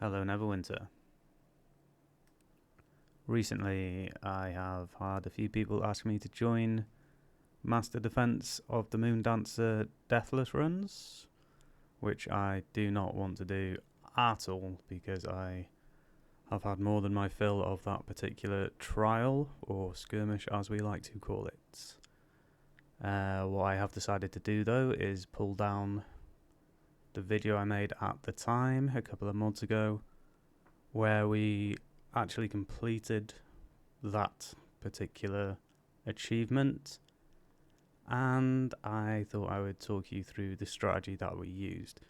Hello, Neverwinter. Recently, I have had a few people ask me to join Master Defense of the Moondancer Deathless runs, which I do not want to do at all because I have had more than my fill of that particular trial, or skirmish as we like to call it. What I have decided to do though is pull down the video I made at the time, a couple of months ago, where we actually completed that particular achievement, and I thought I would talk you through the strategy that we used.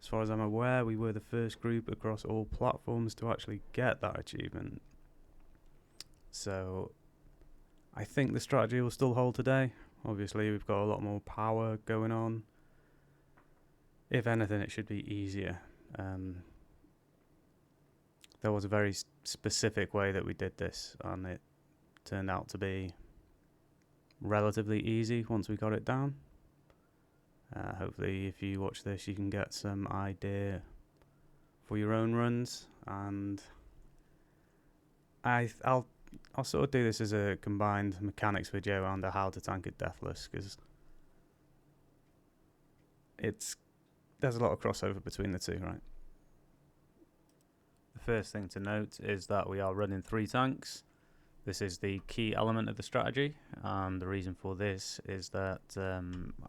As far as I'm aware, we were the first group across all platforms to actually get that achievement. So I think the strategy will still hold today. Obviously, we've got a lot more power going on. If anything, it should be easier. There was a very specific way that we did this, and it turned out to be relatively easy once we got it down. Hopefully, if you watch this, you can get some idea for your own runs, and I'll sort of do this as a combined mechanics video and a how to tank it Deathless, because there's a lot of crossover between the two, right? The first thing to note is that we are running 3 tanks. This is the key element of the strategy, and the reason for this is that,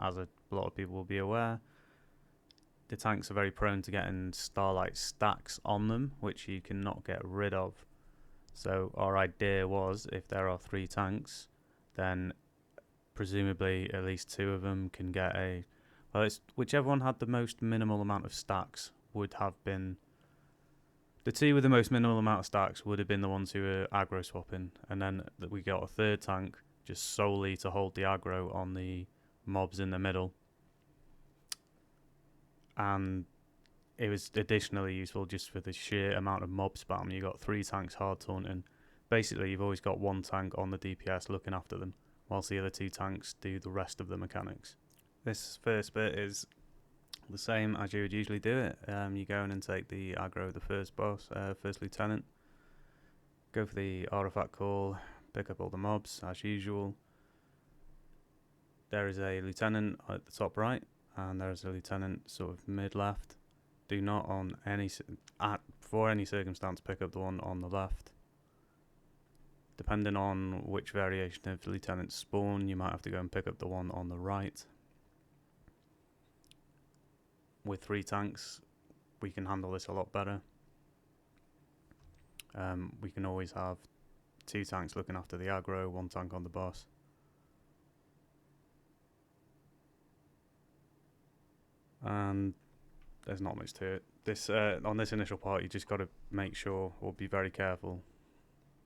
as a lot of people will be aware, the tanks are very prone to getting starlight stacks on them, which you cannot get rid of. So our idea was, if there are 3 tanks, then presumably at least 2 of them can get it's whichever one had the most minimal amount of stacks would have been. The 2 with the most minimal amount of stacks would have been the ones who were aggro swapping, and then we got a 3rd tank just solely to hold the aggro on the mobs in the middle. And it was additionally useful just for the sheer amount of mob spam. You got 3 tanks hard taunting. Basically, you've always got 1 tank on the DPS looking after them, whilst the other 2 tanks do the rest of the mechanics. This first bit is the same as you would usually do it. You go in and take the aggro of the first boss, first lieutenant. Go for the artifact call, pick up all the mobs as usual. There is a lieutenant at the top right, and there is a lieutenant sort of mid left. Do not for any circumstance pick up the one on the left. Depending on which variation of lieutenants spawn, you might have to go and pick up the one on the right. With 3 tanks, we can handle this a lot better. We can always have 2 tanks looking after the aggro, 1 tank on the boss. And there's not much to it. This on this initial part, you just got to make sure, or be very careful,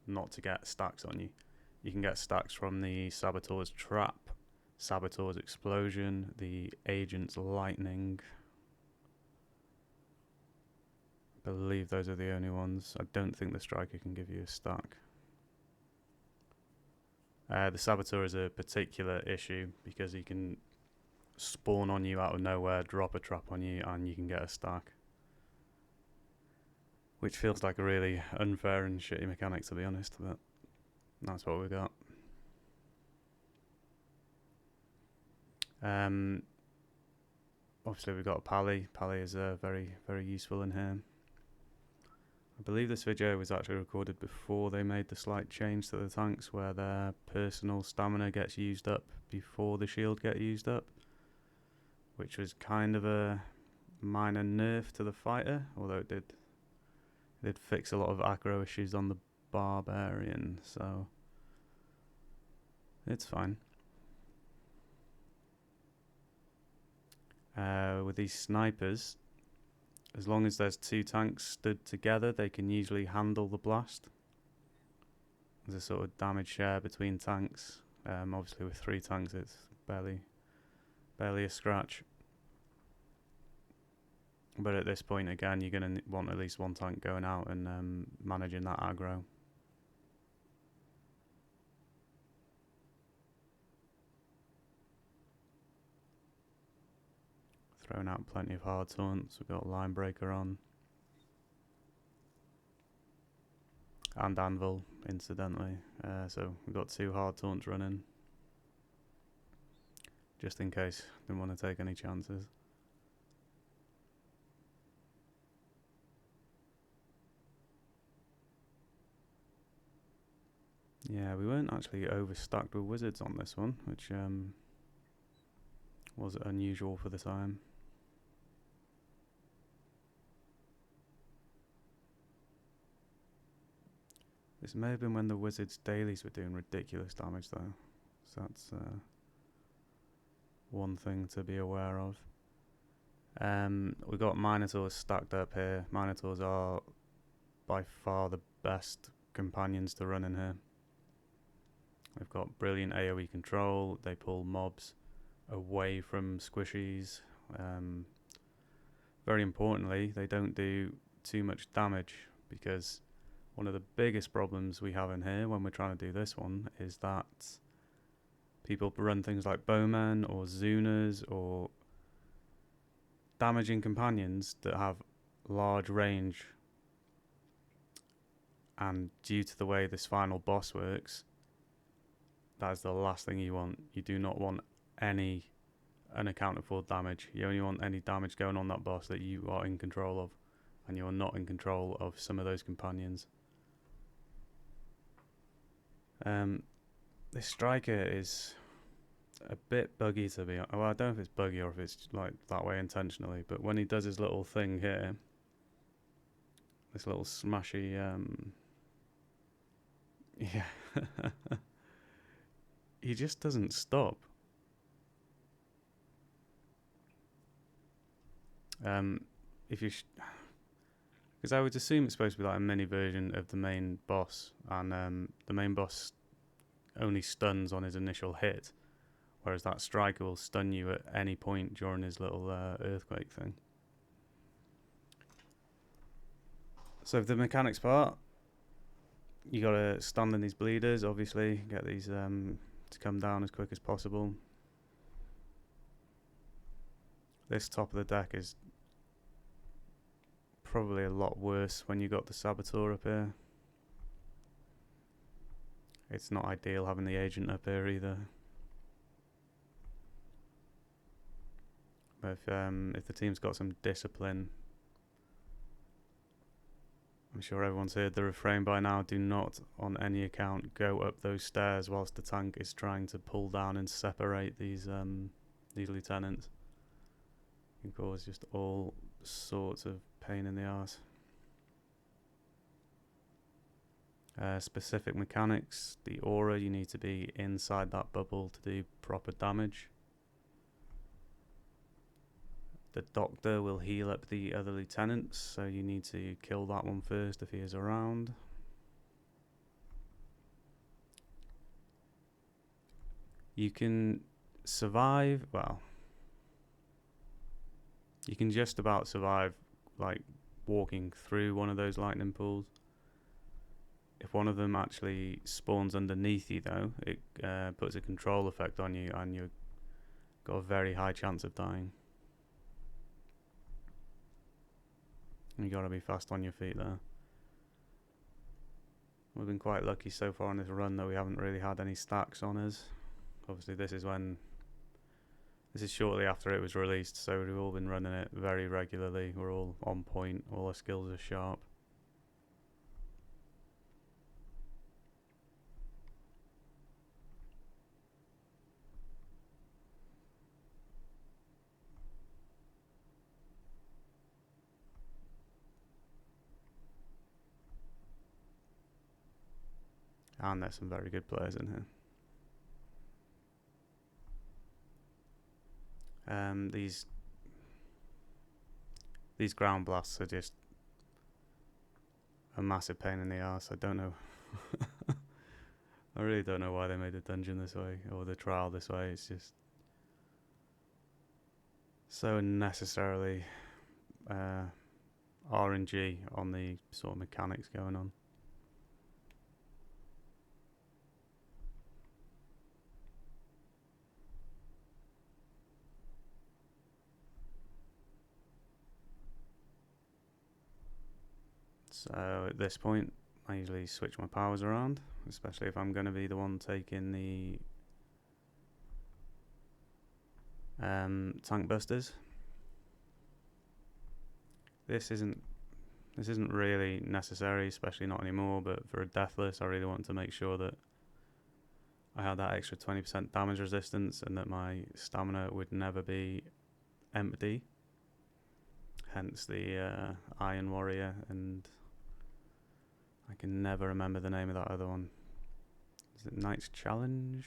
not to get stacks on you. You can get stacks from the Saboteur's Trap, Saboteur's Explosion, the Agent's Lightning. I believe those are the only ones. I don't think the Striker can give you a stack. The Saboteur is a particular issue because he can spawn on you out of nowhere, drop a trap on you, and you can get a stack. Which feels like a really unfair and shitty mechanic, to be honest, but that's what we got. Obviously we've got a Pally. Pally is very, very useful in here. I believe this video was actually recorded before they made the slight change to the tanks where their personal stamina gets used up before the shield get used up, which was kind of a minor nerf to the fighter, although it did fix a lot of aggro issues on the barbarian, so it's fine. With these snipers, as long as there's 2 tanks stood together, they can usually handle the blast. There's a sort of damage share between tanks. Obviously with 3 tanks it's barely a scratch. But at this point again, you're going to want at least 1 tank going out and managing that aggro. Throwing out plenty of hard taunts. We've got Line Breaker on. and anvil, incidentally. So we've got 2 hard taunts running, just in case. Didn't want to take any chances. Yeah, we weren't actually overstacked with wizards on this one, which was unusual for the time. This may have been when the wizards' dailies were doing ridiculous damage, though. So that's one thing to be aware of. We've got Minotaurs stacked up here. Minotaurs are by far the best companions to run in here. They've got brilliant AoE control. They pull mobs away from squishies. Very importantly, they don't do too much damage, because one of the biggest problems we have in here when we're trying to do this one is that people run things like bowmen or Zunas or damaging companions that have large range, and due to the way this final boss works, that is the last thing you want. You do not want any unaccounted for damage. You only want any damage going on that boss that you are in control of, and you are not in control of some of those companions. This striker is a bit buggy, to be honest. Well, I don't know if it's buggy or if it's like that way intentionally, but when he does his little thing here, this little smashy, yeah, he just doesn't stop. If you, because I would assume it's supposed to be like a mini version of the main boss, and the main boss only stuns on his initial hit, whereas that striker will stun you at any point during his little earthquake thing. So for the mechanics part, you gotta stand in these bleeders, obviously, get these to come down as quick as possible. This top of the deck is probably a lot worse when you got the Saboteur up here. It's not ideal having the agent up here either. But if the team's got some discipline, I'm sure everyone's heard the refrain by now: do not on any account go up those stairs whilst the tank is trying to pull down and separate these lieutenants. It can cause just all sorts of pain in the arse. Specific mechanics: the aura, you need to be inside that bubble to do proper damage. The doctor will heal up the other lieutenants, so you need to kill that one first if he is around. You can survive, well, you can just about survive like walking through one of those lightning pools. If one of them actually spawns underneath you, though, it puts a control effect on you, and you've got a very high chance of dying. You gotta be fast on your feet there. We've been quite lucky so far on this run that we haven't really had any stacks on us. Obviously this is shortly after it was released, so we've all been running it very regularly. We're all on point, all our skills are sharp. And there's some very good players in here. These ground blasts are just a massive pain in the arse. I don't know. I really don't know why they made the dungeon this way, or the trial this way. It's just so unnecessarily RNG on the sort of mechanics going on. So at this point, I usually switch my powers around, especially if I'm going to be the one taking the tank busters. This isn't really necessary, especially not anymore, but for a Deathless I really want to make sure that I had that extra 20% damage resistance and that my stamina would never be empty. Hence the Iron Warrior, and I can never remember the name of that other one. Is it Knight's Challenge?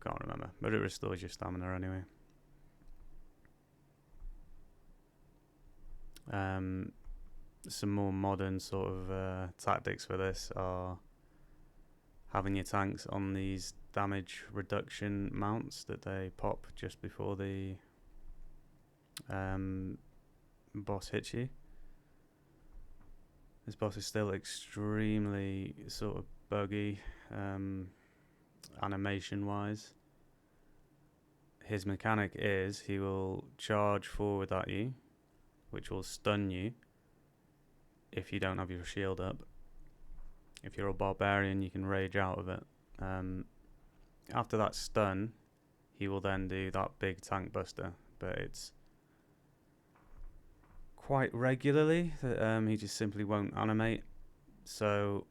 Can't remember, but it restores your stamina anyway. Some more modern sort of tactics for this are having your tanks on these damage reduction mounts that they pop just before the boss hits you. This boss is still extremely sort of buggy animation wise. His mechanic is he will charge forward at you, which will stun you if you don't have your shield up. If you're a barbarian, you can rage out of it. After that stun, he will then do that big tank buster, but it's quite regularly that he just simply won't animate. So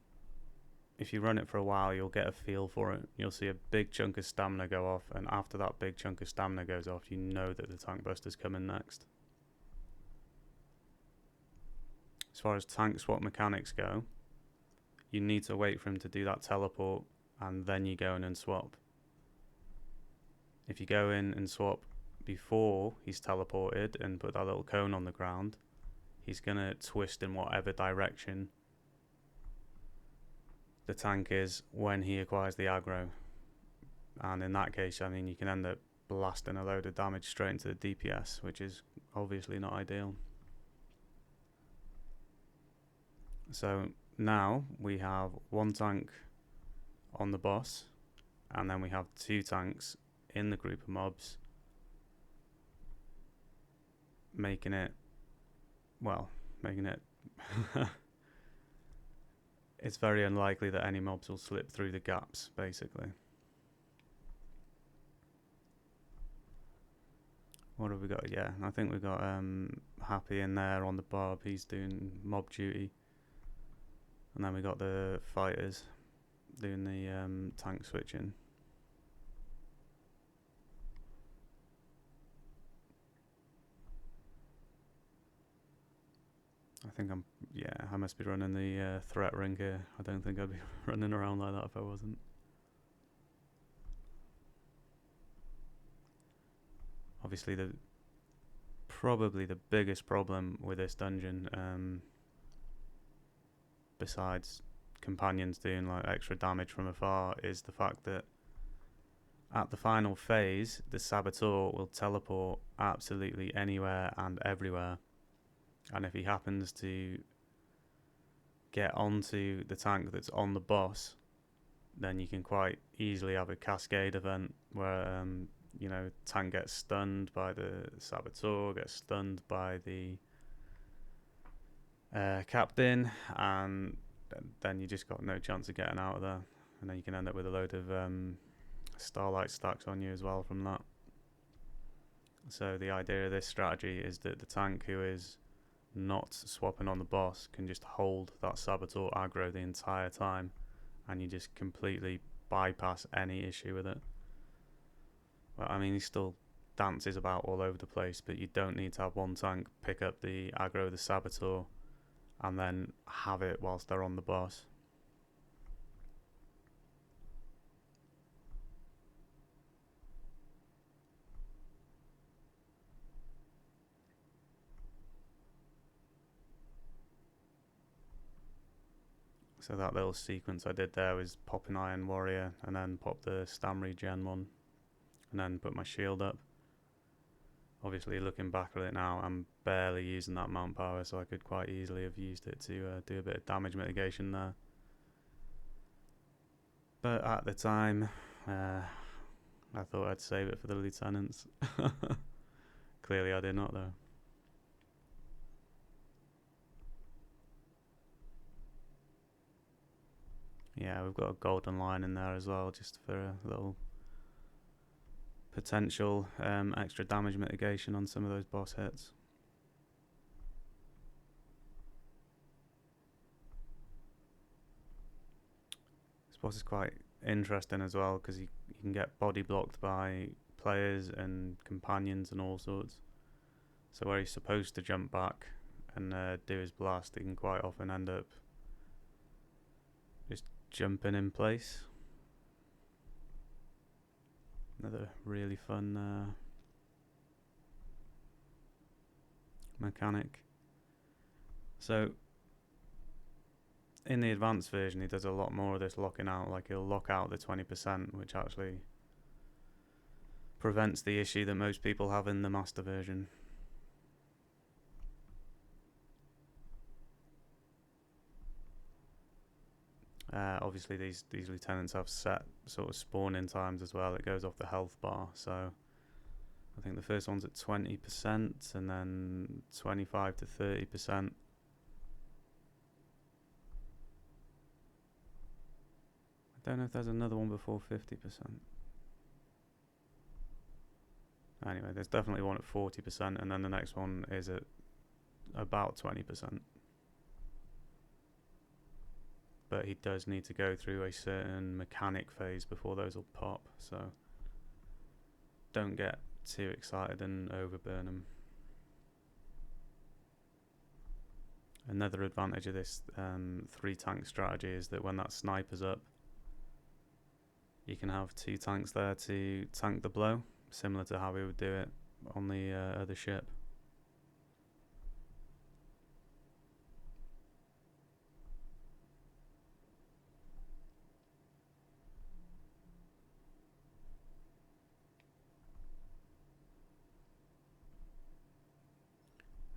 if you run it for a while, you'll get a feel for it. You'll see a big chunk of stamina go off, and after that big chunk of stamina goes off, you know that the tank buster's coming next. As far as tank swap mechanics go, you need to wait for him to do that teleport, and then you go in and swap. If you go in and swap before he's teleported and put that little cone on the ground, he's going to twist in whatever direction the tank is when he acquires the aggro. And in that case, I mean, you can end up blasting a load of damage straight into the DPS, which is obviously not ideal. So now we have one tank on the boss, and then we have two tanks in the group of mobs, making it it's very unlikely that any mobs will slip through the gaps, basically. What have we got? Yeah, I think we've got Happy in there on the barb. He's doing mob duty. And then we got the fighters doing the tank switching. I must be running the threat ring here. I don't think I'd be running around like that if I wasn't. Obviously, probably the biggest problem with this dungeon, besides companions doing like extra damage from afar, is the fact that at the final phase, the Saboteur will teleport absolutely anywhere and everywhere. And if he happens to get onto the tank that's on the boss, then you can quite easily have a cascade event where tank gets stunned by the Saboteur, gets stunned by the captain, and then you just got no chance of getting out of there. And then you can end up with a load of starlight stacks on you as well from that. So the idea of this strategy is that the tank who is not swapping on the boss can just hold that Saboteur aggro the entire time, and you just completely bypass any issue with it. Well, I mean, he still dances about all over the place, but you don't need to have one tank pick up the aggro of the Saboteur and then have it whilst they're on the boss. So that little sequence I did there was pop an Iron Warrior and then pop the Stam regen one and then put my shield up. Obviously, looking back at it now, I'm barely using that mount power, so I could quite easily have used it to do a bit of damage mitigation there. But at the time, I thought I'd save it for the lieutenants, because Clearly I did not though. Yeah, we've got a golden line in there as well, just for a little potential extra damage mitigation on some of those boss hits. This boss is quite interesting as well because you can get body blocked by players and companions and all sorts. So where he's supposed to jump back and do his blast, he can quite often end up just jumping in place. Another really fun mechanic. So in the advanced version, he does a lot more of this locking out. Like he'll lock out the 20%, which actually prevents the issue that most people have in the master version. Obviously, these lieutenants have set sort of spawning times as well. It goes off the health bar, so I think the first one's at 20%, and then 25 to 30%. I don't know if there's another one before 50%. Anyway, there's definitely one at 40%, and then the next one is at about 20%. But he does need to go through a certain mechanic phase before those will pop, so don't get too excited and overburn them. Another advantage of this 3-tank strategy is that when that sniper's up, you can have 2 tanks there to tank the blow, similar to how we would do it on the other ship.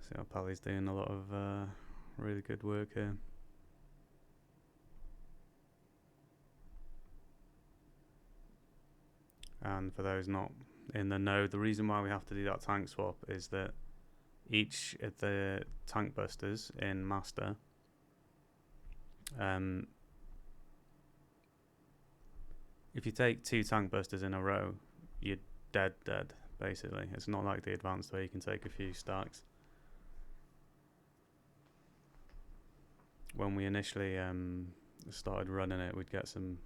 See how Pally's doing a lot of really good work here. And for those not in the know, the reason why we have to do that tank swap is that each of the tank busters in Master if you take 2 tank busters in a row, you're dead basically. It's not like the advanced where you can take a few stacks. When we initially started running it, we'd get some...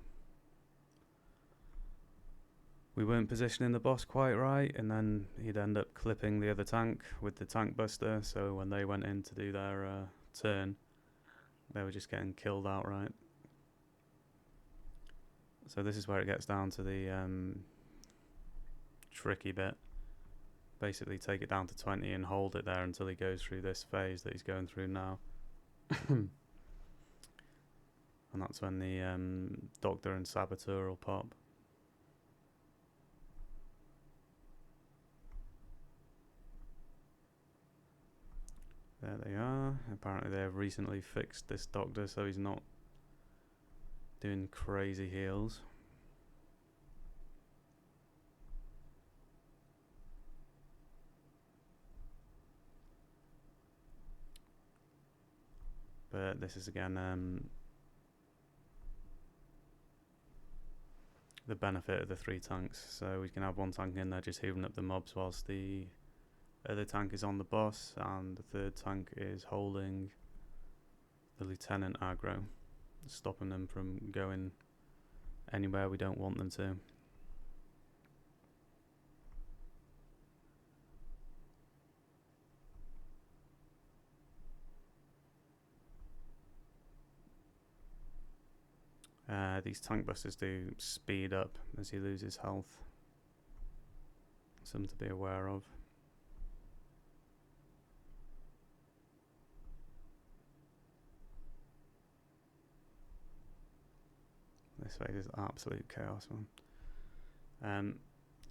We weren't positioning the boss quite right, and then he'd end up clipping the other tank with the tank buster, so when they went in to do their turn, they were just getting killed outright. So this is where it gets down to the tricky bit. Basically take it down to 20 and hold it there until he goes through this phase that he's going through now. And that's when the Doctor and Saboteur will pop. There they are. Apparently they have recently fixed this Doctor so he's not doing crazy heals. But this is again the benefit of the 3 tanks. So we can have 1 tank in there just hoovering up the mobs whilst the other tank is on the boss, and the 3rd tank is holding the lieutenant aggro, stopping them from going anywhere we don't want them to. These tank busters do speed up as he loses health. Something to be aware of. This phase is absolute chaos, man.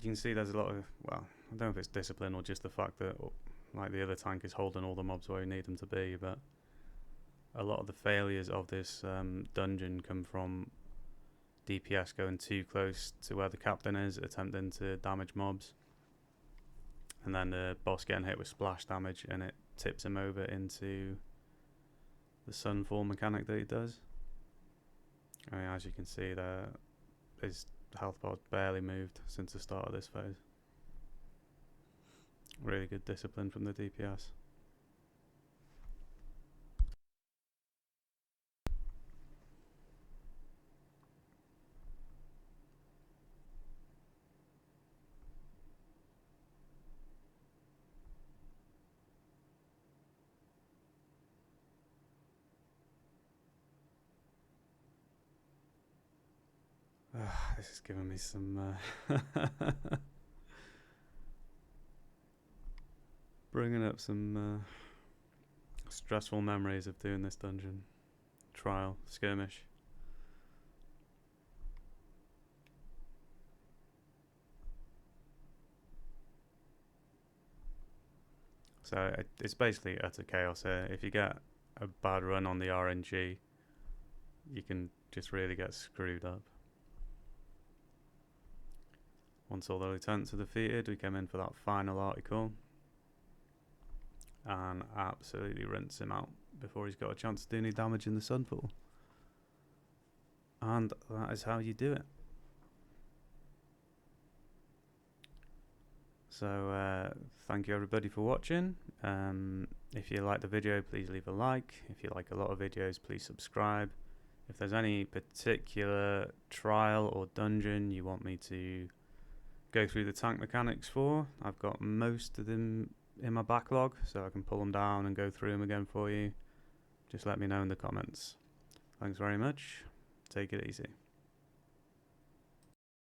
You can see there's a lot of, well, I don't know if it's discipline or just the fact that like the other tank is holding all the mobs where you need them to be, but a lot of the failures of this dungeon come from DPS going too close to where the captain is, attempting to damage mobs. and then the boss getting hit with splash damage, and it tips him over into the sunfall mechanic that he does. I mean, as you can see there, his health bar's barely moved since the start of this phase. Really good discipline from the DPS. This is giving me some bringing up some stressful memories of doing this dungeon trial skirmish. So it's basically utter chaos here. If you get a bad run on the RNG, you can just really get screwed up. Once all the lieutenants are defeated, we come in for that final article and absolutely rinse him out before he's got a chance to do any damage in the Sunfall. And that is how you do it. So thank you everybody for watching. If you like the video, please leave a like. If you like a lot of videos, please subscribe. If there's any particular trial or dungeon you want me to go through the tank mechanics for, I've got most of them in my backlog, so I can pull them down and go through them again for you. Just let me know in the comments. Thanks very much. Take it easy.